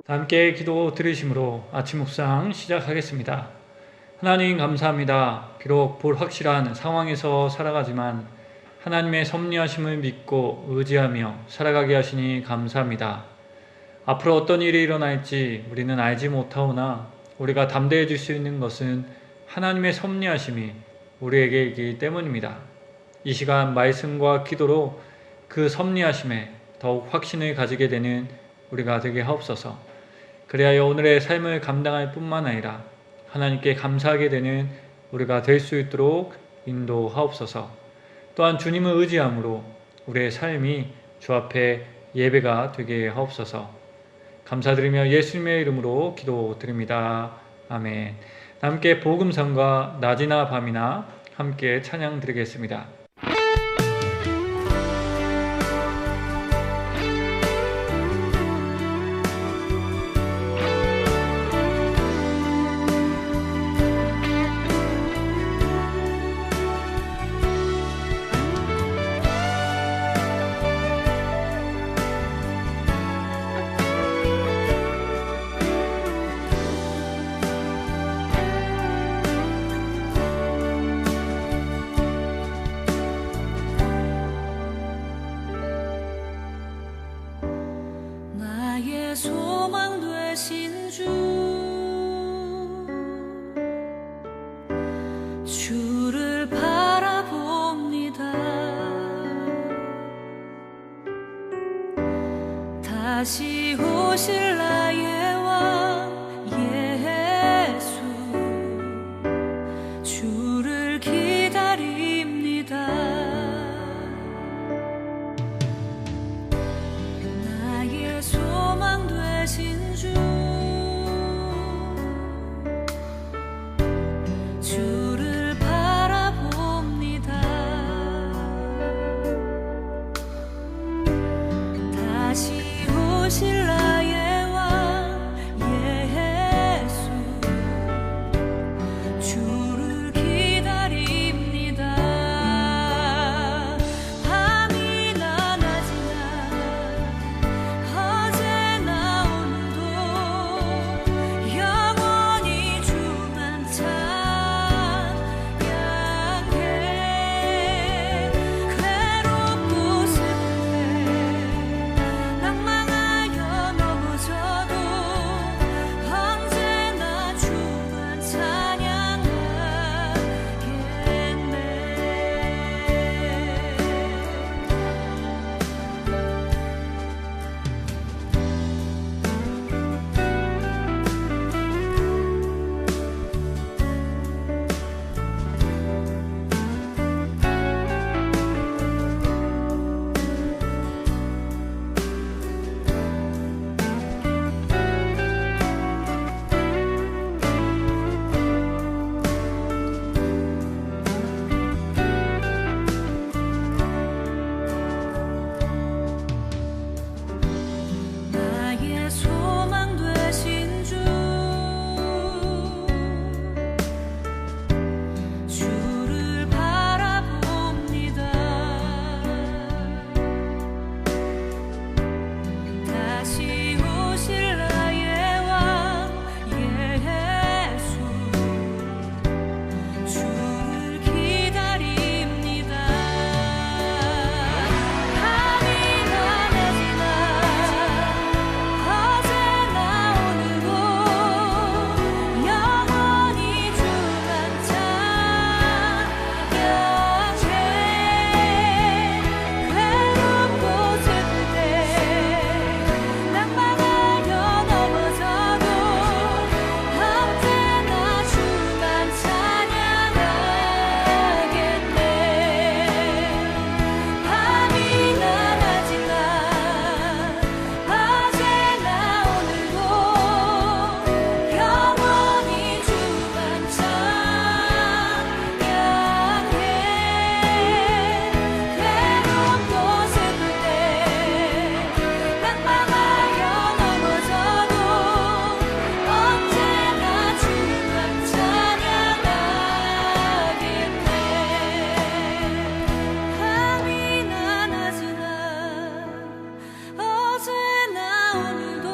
함께 기도 들으심으로 아침 묵상 시작하겠습니다. 하나님 감사합니다. 비록 불확실한 상황에서 살아가지만 하나님의 섭리하심을 믿고 의지하며 살아가게 하시니 감사합니다. 앞으로 어떤 일이 일어날지 우리는 알지 못하오나 우리가 담대해질 수 있는 것은 하나님의 섭리하심이 우리에게 있기 때문입니다. 이 시간 말씀과 기도로 그 섭리하심에 더욱 확신을 가지게 되는 우리가 되게 하옵소서. 그리하여 오늘의 삶을 감당할 뿐만 아니라 하나님께 감사하게 되는 우리가 될 수 있도록 인도하옵소서. 또한 주님을 의지함으로 우리의 삶이 주 앞에 예배가 되게 하옵소서. 감사드리며 예수님의 이름으로 기도드립니다. 아멘. 함께 복음성과 낮이나 밤이나 함께 찬양 드리겠습니다. 소망 되신 주를 바라봅니다. 다시 오실 나의 왕 예수, 주를 기다립니다. 나의 소망 되신 주를 바라봅니다. 다시 오실 나의 왕 예수, 주를 기다립니다. 밤이나 낮이나 어제나 오늘도 영원히 주만 찬양해. 괴롭고 슬플 때 낭망하여 넘어져도 언제나 주만 찬양하겠네. 나의 소망 되신 주를 바라봅니다. 다시 오실 나의 왕 예수, 주를 기다립니다. 밤이나 낮이나 어제나 오늘도 영원히 주만 찬양해. 괴롭고 슬플 때 낭망하여 넘어져도 언제나 주만 찬양하겠네. 밤이나 낮이나 어제나 오늘도 영원히 주만 찬양해. 괴롭고 슬플 때 낭망하여 넘어져도 언제나 주만 찬양하겠네. 밤이나 낮이나 어제나 오늘도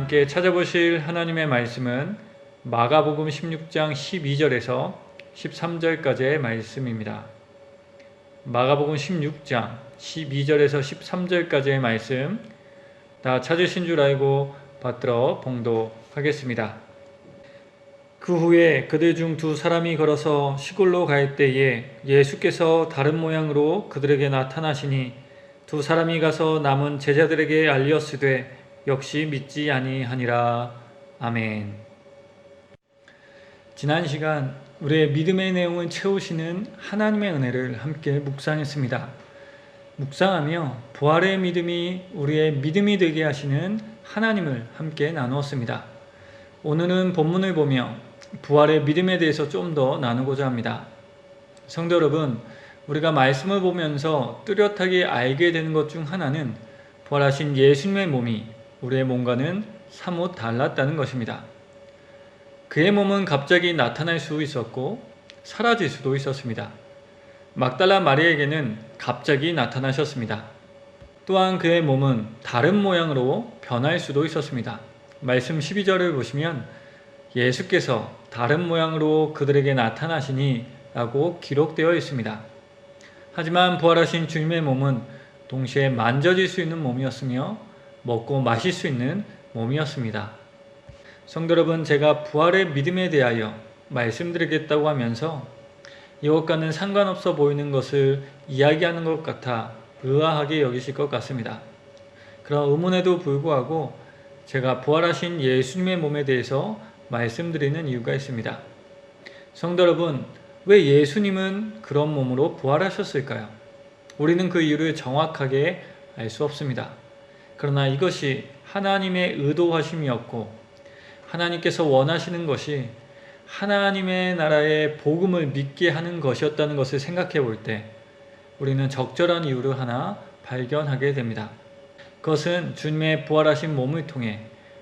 함께 찾아보실 하나님의 말씀은 마가복음 16장 12절에서 13절까지의 말씀입니다. 마가복음 16장 12절에서 13절까지의 말씀 다 찾으신 줄 알고 받들어 봉독하겠습니다. 그 후에 그들 중 두 사람이 걸어서 시골로 갈 때에 예수께서 다른 모양으로 그들에게 나타나시니 두 사람이 가서 남은 제자들에게 알렸으되 역시 믿지 아니하니라. 아멘. 지난 시간 우리의 믿음의 내용을 채우시는 하나님의 은혜를 함께 묵상했습니다. 묵상하며 부활의 믿음이 우리의 믿음이 되게 하시는 하나님을 함께 나누었습니다. 오늘은 본문을 보며 부활의 믿음에 대해서 좀 더 나누고자 합니다. 성도 여러분, 우리가 말씀을 보면서 뚜렷하게 알게 되는 것 중 하나는 부활하신 예수님의 몸이 우리의 몸과는 사뭇 달랐다는 것입니다. 그의 몸은 갑자기 나타날 수 있었고 사라질 수도 있었습니다. 막달라 마리아에게는 갑자기 나타나셨습니다. 또한 그의 몸은 다른 모양으로 변할 수도 있었습니다. 말씀 12절을 보시면 예수께서 다른 모양으로 그들에게 나타나시니 라고 기록되어 있습니다. 하지만 부활하신 주님의 몸은 동시에 만져질 수 있는 몸이었으며 먹고 마실 수 있는 몸이었습니다. 성도 여러분, 제가 부활의 믿음에 대하여 말씀드리겠다고 하면서 이것과는 상관없어 보이는 것을 이야기하는 것 같아 의아하게 여기실 것 같습니다. 그런 의문에도 불구하고 제가 부활하신 예수님의 몸에 대해서 말씀드리는 이유가 있습니다. 성도 여러분, 왜 예수님은 그런 몸으로 부활하셨을까요? 우리는 그 이유를 정확하게 알 수 없습니다. 그러나 이것이 하나님의 의도하심이었고 하나님께서 원하시는 것이 하나님의 나라의 복음을 믿게 하는 것이었다는 것을 생각해 볼 때 우리는 적절한 이유를 하나 발견하게 됩니다. 그것은 주님의 부활하신 몸을 통해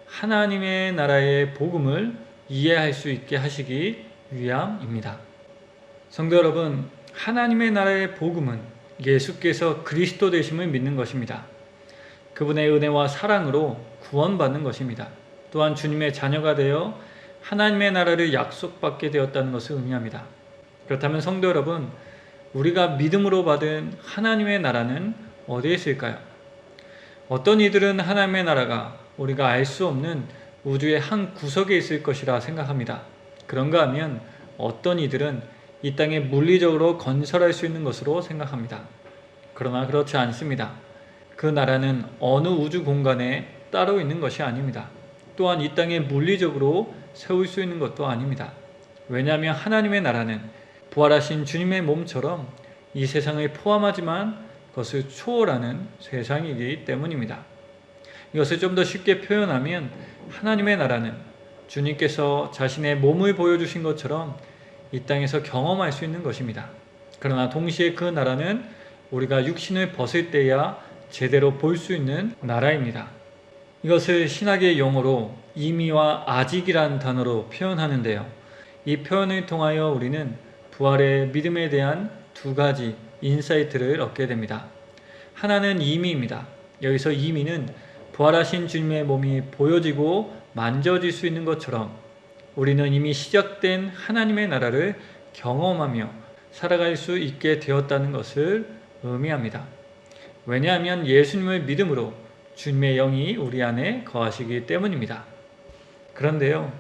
하나님의 나라의 복음을 이해할 수 있게 하시기 위함입니다. 성도 여러분, 하나님의 나라의 복음은 예수께서 그리스도 되심을 믿는 것입니다. 그분의 은혜와 사랑으로 구원받는 것입니다. 또한 주님의 자녀가 되어 하나님의 나라를 약속받게 되었다는 것을 의미합니다. 그렇다면 성도 여러분, 우리가 믿음으로 받은 하나님의 나라는 어디에 있을까요? 어떤 이들은 하나님의 나라가 우리가 알 수 없는 우주의 한 구석에 있을 것이라 생각합니다. 그런가 하면 어떤 이들은 이 땅에 물리적으로 건설할 수 있는 것으로 생각합니다. 그러나 그렇지 않습니다. 그 나라는 어느 우주 공간에 따로 있는 것이 아닙니다. 또한 이 땅에 물리적으로 세울 수 있는 것도 아닙니다. 왜냐하면 하나님의 나라는 부활하신 주님의 몸처럼 이 세상을 포함하지만 그것을 초월하는 세상이기 때문입니다. 이것을 좀 더 쉽게 표현하면 하나님의 나라는 주님께서 자신의 몸을 보여주신 것처럼 이 땅에서 경험할 수 있는 것입니다. 그러나 동시에 그 나라는 우리가 육신을 벗을 때야 제대로 볼 수 있는 나라입니다. 이것을 신학의 용어로 이미와 아직이라는 단어로 표현하는데요. 이 표현을 통하여 우리는 부활의 믿음에 대한 두 가지 인사이트를 얻게 됩니다. 하나는 이미입니다. 여기서 이미는 부활하신 주님의 몸이 보여지고 만져질 수 있는 것처럼 우리는 이미 시작된 하나님의 나라를 경험하며 살아갈 수 있게 되었다는 것을 의미합니다. 왜냐하면 예수님을 믿음으로 주님의 영이 우리 안에 거하시기 때문입니다. 그런데요,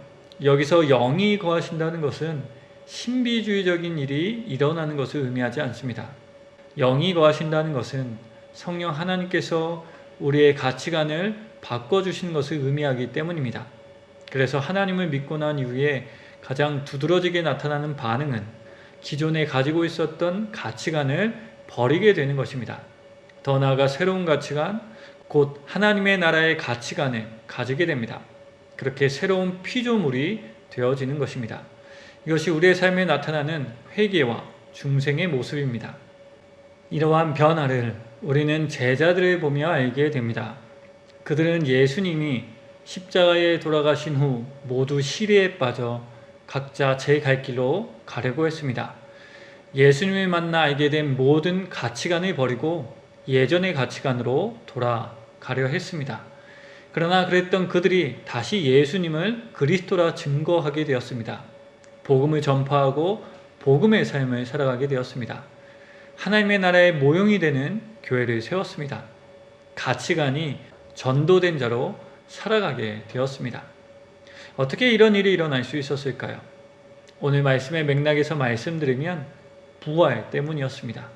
여기서 영이 거하신다는 것은 신비주의적인 일이 일어나는 것을 의미하지 않습니다. 영이 거하신다는 것은 성령 하나님께서 우리의 가치관을 바꿔주신 것을 의미하기 때문입니다. 그래서 하나님을 믿고 난 이후에 가장 두드러지게 나타나는 반응은 기존에 가지고 있었던 가치관을 버리게 되는 것입니다. 더 나아가 새로운 가치관, 곧 하나님의 나라의 가치관을 가지게 됩니다. 그렇게 새로운 피조물이 되어지는 것입니다. 이것이 우리의 삶에 나타나는 회개와 중생의 모습입니다. 이러한 변화를 우리는 제자들을 보며 알게 됩니다. 그들은 예수님이 십자가에 돌아가신 후 모두 시리에 빠져 각자 제 갈 길로 가려고 했습니다. 예수님을 만나 알게 된 모든 가치관을 버리고 예전의 가치관으로 돌아가려 했습니다. 그러나 그랬던 그들이 다시 예수님을 그리스도라 증거하게 되었습니다. 복음을 전파하고 복음의 삶을 살아가게 되었습니다. 하나님의 나라의 모형이 되는 교회를 세웠습니다. 가치관이 전도된 자로 살아가게 되었습니다. 어떻게 이런 일이 일어날 수 있었을까요? 오늘 말씀의 맥락에서 말씀드리면 부활 때문이었습니다.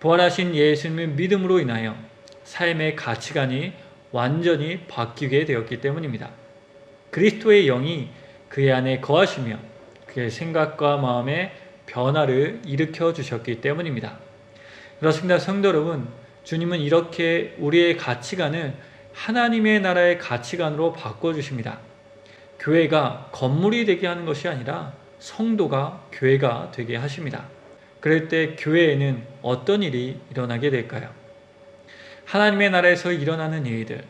부활하신 예수님의 믿음으로 인하여 삶의 가치관이 완전히 바뀌게 되었기 때문입니다. 그리스도의 영이 그의 안에 거하시며 그의 생각과 마음의 변화를 일으켜 주셨기 때문입니다. 그렇습니다. 성도 여러분, 주님은 이렇게 우리의 가치관을 하나님의 나라의 가치관으로 바꿔주십니다. 교회가 건물이 되게 하는 것이 아니라 성도가 교회가 되게 하십니다. 그럴 때 교회에는 어떤 일이 일어나게 될까요? 하나님의 나라에서 일어나는 일들,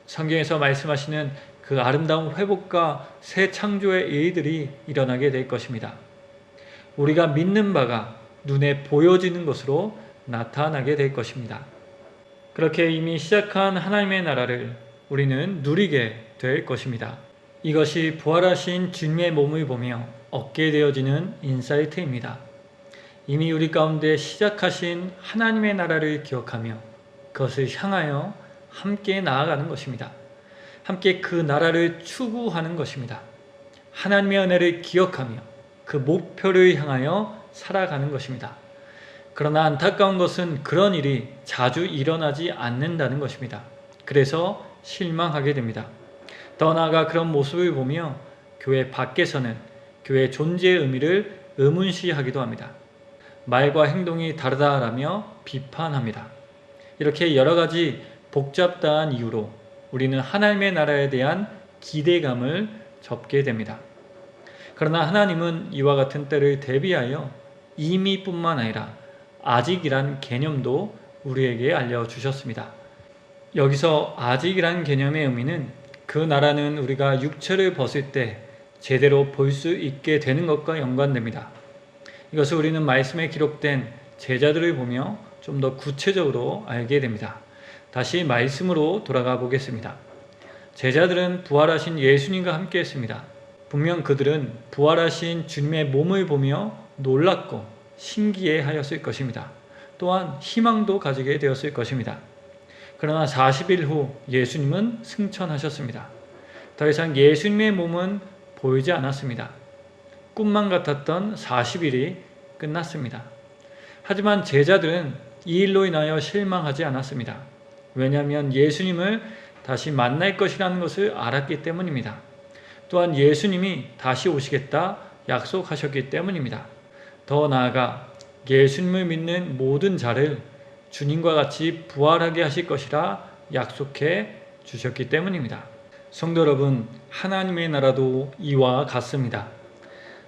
성경에서 말씀하시는 그 아름다운 회복과 새 창조의 일들이 일어나게 될 것입니다. 우리가 믿는 바가 눈에 보여지는 것으로 나타나게 될 것입니다. 그렇게 이미 시작한 하나님의 나라를 우리는 누리게 될 것입니다. 이것이 부활하신 주님의 몸을 보며 얻게 되어지는 인사이트입니다. 이미 우리 가운데 시작하신 하나님의 나라를 기억하며 그것을 향하여 함께 나아가는 것입니다. 함께 그 나라를 추구하는 것입니다. 하나님의 은혜를 기억하며 그 목표를 향하여 살아가는 것입니다. 그러나 안타까운 것은 그런 일이 자주 일어나지 않는다는 것입니다. 그래서 실망하게 됩니다. 더 나아가 그런 모습을 보며 교회 밖에서는 교회의 존재의 의미를 의문시하기도 합니다. 말과 행동이 다르다라며 비판합니다. 이렇게 여러 가지 복잡다한 이유로 우리는 하나님의 나라에 대한 기대감을 접게 됩니다. 그러나 하나님은 이와 같은 때를 대비하여 이미뿐만 아니라 아직이란 개념도 우리에게 알려주셨습니다. 여기서 아직이란 개념의 의미는 그 나라는 우리가 육체를 벗을 때 제대로 볼 수 있게 되는 것과 연관됩니다. 이것을 우리는 말씀에 기록된 제자들을 보며 좀 더 구체적으로 알게 됩니다. 다시 말씀으로 돌아가 보겠습니다. 제자들은 부활하신 예수님과 함께 했습니다. 분명 그들은 부활하신 주님의 몸을 보며 놀랐고 신기해 하였을 것입니다. 또한 희망도 가지게 되었을 것입니다. 그러나 40일 후 예수님은 승천하셨습니다. 더 이상 예수님의 몸은 보이지 않았습니다. 꿈만 같았던 40일이 끝났습니다. 하지만 제자들은 이 일로 인하여 실망하지 않았습니다. 왜냐하면 예수님을 다시 만날 것이라는 것을 알았기 때문입니다. 또한 예수님이 다시 오시겠다 약속하셨기 때문입니다. 더 나아가 예수님을 믿는 모든 자를 주님과 같이 부활하게 하실 것이라 약속해 주셨기 때문입니다. 성도 여러분, 하나님의 나라도 이와 같습니다.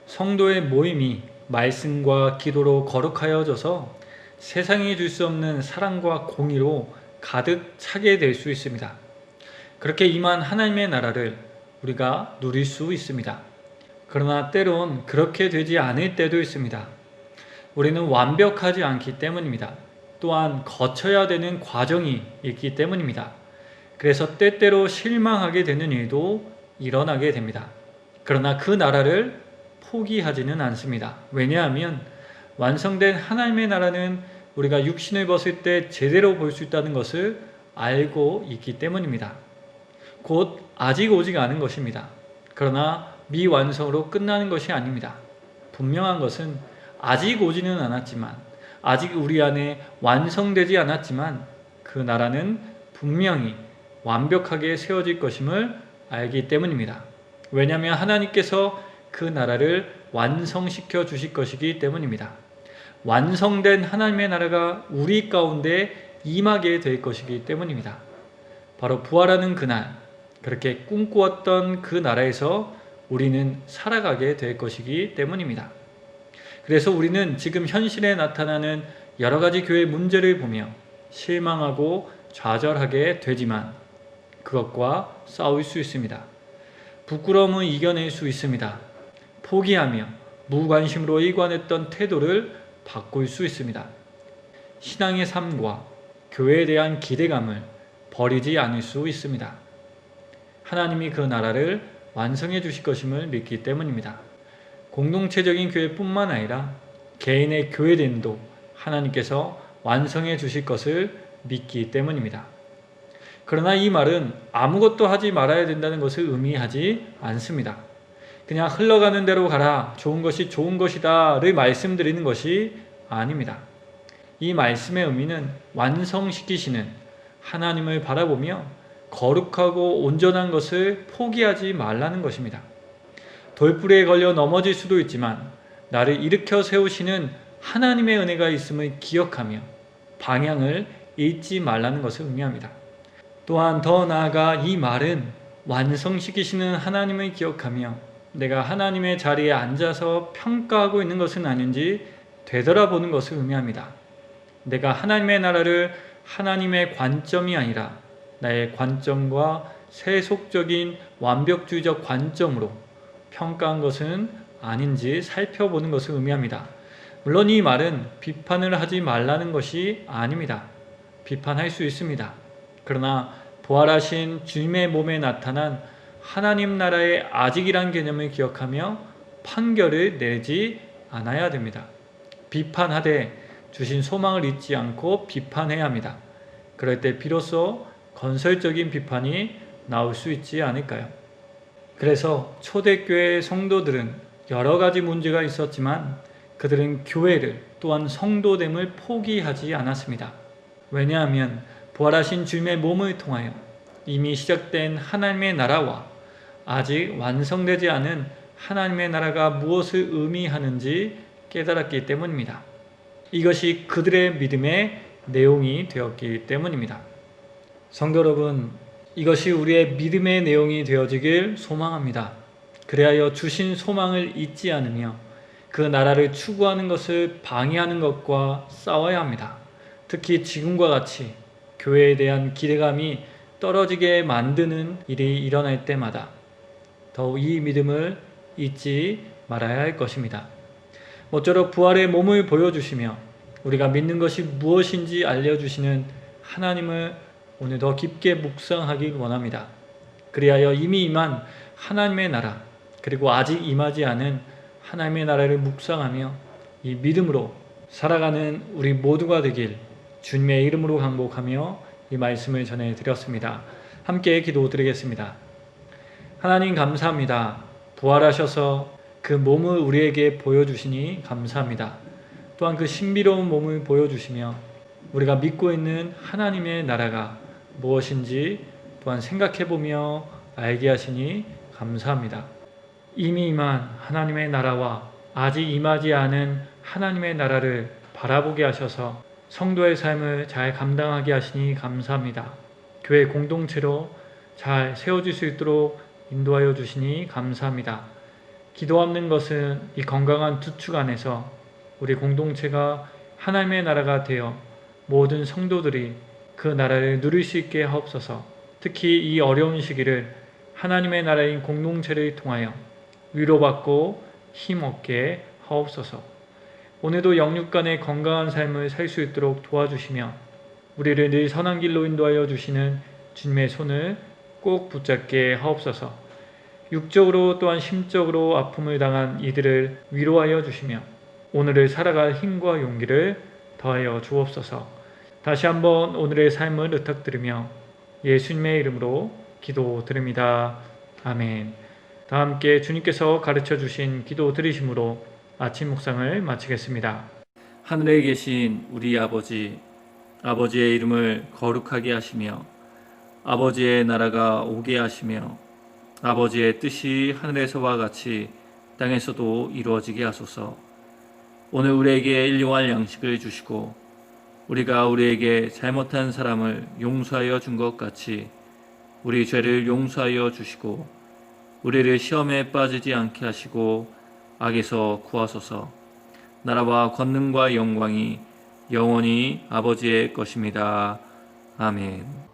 성도의 모임이 말씀과 기도로 거룩하여져서 세상이 줄 수 없는 사랑과 공의로 가득 차게 될 수 있습니다. 그렇게 임한 하나님의 나라를 우리가 누릴 수 있습니다. 그러나 때론 그렇게 되지 않을 때도 있습니다. 우리는 완벽하지 않기 때문입니다. 또한 거쳐야 되는 과정이 있기 때문입니다. 그래서 때때로 실망하게 되는 일도 일어나게 됩니다. 그러나 그 나라를 포기하지는 않습니다. 왜냐하면 완성된 하나님의 나라는 우리가 육신을 벗을 때 제대로 볼 수 있다는 것을 알고 있기 때문입니다. 곧 아직 오지 않은 것입니다. 그러나 미완성으로 끝나는 것이 아닙니다. 분명한 것은 아직 오지는 않았지만, 아직 우리 안에 완성되지 않았지만 그 나라는 분명히 완벽하게 세워질 것임을 알기 때문입니다. 왜냐하면 하나님께서 그 나라를 완성시켜 주실 것이기 때문입니다. 완성된 하나님의 나라가 우리 가운데 임하게 될 것이기 때문입니다. 바로 부활하는 그날, 그렇게 꿈꾸었던 그 나라에서 우리는 살아가게 될 것이기 때문입니다. 그래서 우리는 지금 현실에 나타나는 여러 가지 교회 문제를 보며 실망하고 좌절하게 되지만 그것과 싸울 수 있습니다. 부끄러움을 이겨낼 수 있습니다. 포기하며 무관심으로 일관했던 태도를 바꿀 수 있습니다. 신앙의 삶과 교회에 대한 기대감을 버리지 않을 수 있습니다. 하나님이 그 나라를 완성해 주실 것임을 믿기 때문입니다. 공동체적인 교회뿐만 아니라 개인의 교회됨도 하나님께서 완성해 주실 것을 믿기 때문입니다. 그러나 이 말은 아무것도 하지 말아야 된다는 것을 의미하지 않습니다. 그냥 흘러가는 대로 가라, 좋은 것이 좋은 것이다를 말씀드리는 것이 아닙니다. 이 말씀의 의미는 완성시키시는 하나님을 바라보며 거룩하고 온전한 것을 포기하지 말라는 것입니다. 돌부리에 걸려 넘어질 수도 있지만 나를 일으켜 세우시는 하나님의 은혜가 있음을 기억하며 방향을 잃지 말라는 것을 의미합니다. 또한 더 나아가 이 말은 완성시키시는 하나님을 기억하며 내가 하나님의 자리에 앉아서 평가하고 있는 것은 아닌지 되돌아보는 것을 의미합니다. 내가 하나님의 나라를 하나님의 관점이 아니라 나의 관점과 세속적인 완벽주의적 관점으로 평가한 것은 아닌지 살펴보는 것을 의미합니다. 물론 이 말은 비판을 하지 말라는 것이 아닙니다. 비판할 수 있습니다. 그러나 부활하신 주님의 몸에 나타난 하나님 나라의 아직이란 개념을 기억하며 판결을 내지 않아야 됩니다. 비판하되 주신 소망을 잊지 않고 비판해야 합니다. 그럴 때 비로소 건설적인 비판이 나올 수 있지 않을까요? 그래서 초대교회 성도들은 여러 가지 문제가 있었지만 그들은 교회를 또한 성도됨을 포기하지 않았습니다. 왜냐하면 부활하신 주님의 몸을 통하여 이미 시작된 하나님의 나라와 아직 완성되지 않은 하나님의 나라가 무엇을 의미하는지 깨달았기 때문입니다. 이것이 그들의 믿음의 내용이 되었기 때문입니다. 성도 여러분, 이것이 우리의 믿음의 내용이 되어지길 소망합니다. 그리하여 주신 소망을 잊지 않으며 그 나라를 추구하는 것을 방해하는 것과 싸워야 합니다. 특히 지금과 같이 교회에 대한 기대감이 떨어지게 만드는 일이 일어날 때마다 더욱 이 믿음을 잊지 말아야 할 것입니다. 모쪼록 부활의 몸을 보여주시며 우리가 믿는 것이 무엇인지 알려주시는 하나님을 오늘 더 깊게 묵상하기 원합니다. 그리하여 이미 임한 하나님의 나라, 그리고 아직 임하지 않은 하나님의 나라를 묵상하며 이 믿음으로 살아가는 우리 모두가 되길 주님의 이름으로 간곡하며 이 말씀을 전해드렸습니다. 함께 기도드리겠습니다. 하나님 감사합니다. 부활하셔서 그 몸을 우리에게 보여주시니 감사합니다. 또한 그 신비로운 몸을 보여주시며 우리가 믿고 있는 하나님의 나라가 무엇인지 또한 생각해보며 알게 하시니 감사합니다. 이미 임한 하나님의 나라와 아직 임하지 않은 하나님의 나라를 바라보게 하셔서 성도의 삶을 잘 감당하게 하시니 감사합니다. 교회 공동체로 잘 세워질 수 있도록 인도하여 주시니 감사합니다. 기도 없는 것은 이 건강한 두 축 안에서 우리 공동체가 하나님의 나라가 되어 모든 성도들이 그 나라를 누릴 수 있게 하옵소서. 특히 이 어려운 시기를 하나님의 나라인 공동체를 통하여 위로받고 힘없게 하옵소서. 오늘도 영육 간의 건강한 삶을 살 수 있도록 도와주시며 우리를 늘 선한 길로 인도하여 주시는 주님의 손을 꼭 붙잡게 하옵소서. 육적으로 또한 심적으로 아픔을 당한 이들을 위로하여 주시며 오늘을 살아갈 힘과 용기를 더하여 주옵소서. 다시 한번 오늘의 삶을 의탁드리며 예수님의 이름으로 기도드립니다. 아멘. 다 함께 주님께서 가르쳐 주신 기도 드리심으로 아침 묵상을 마치겠습니다. 하늘에 계신 우리 아버지, 아버지의 이름을 거룩하게 하시며 아버지의 나라가 오게 하시며 아버지의 뜻이 하늘에서와 같이 땅에서도 이루어지게 하소서. 오늘 우리에게 일용할 양식을 주시고 우리가 우리에게 잘못한 사람을 용서하여 준 것 같이 우리 죄를 용서하여 주시고 우리를 시험에 빠지지 않게 하시고 악에서 구하소서. 나라와 권능과 영광이 영원히 아버지의 것입니다. 아멘.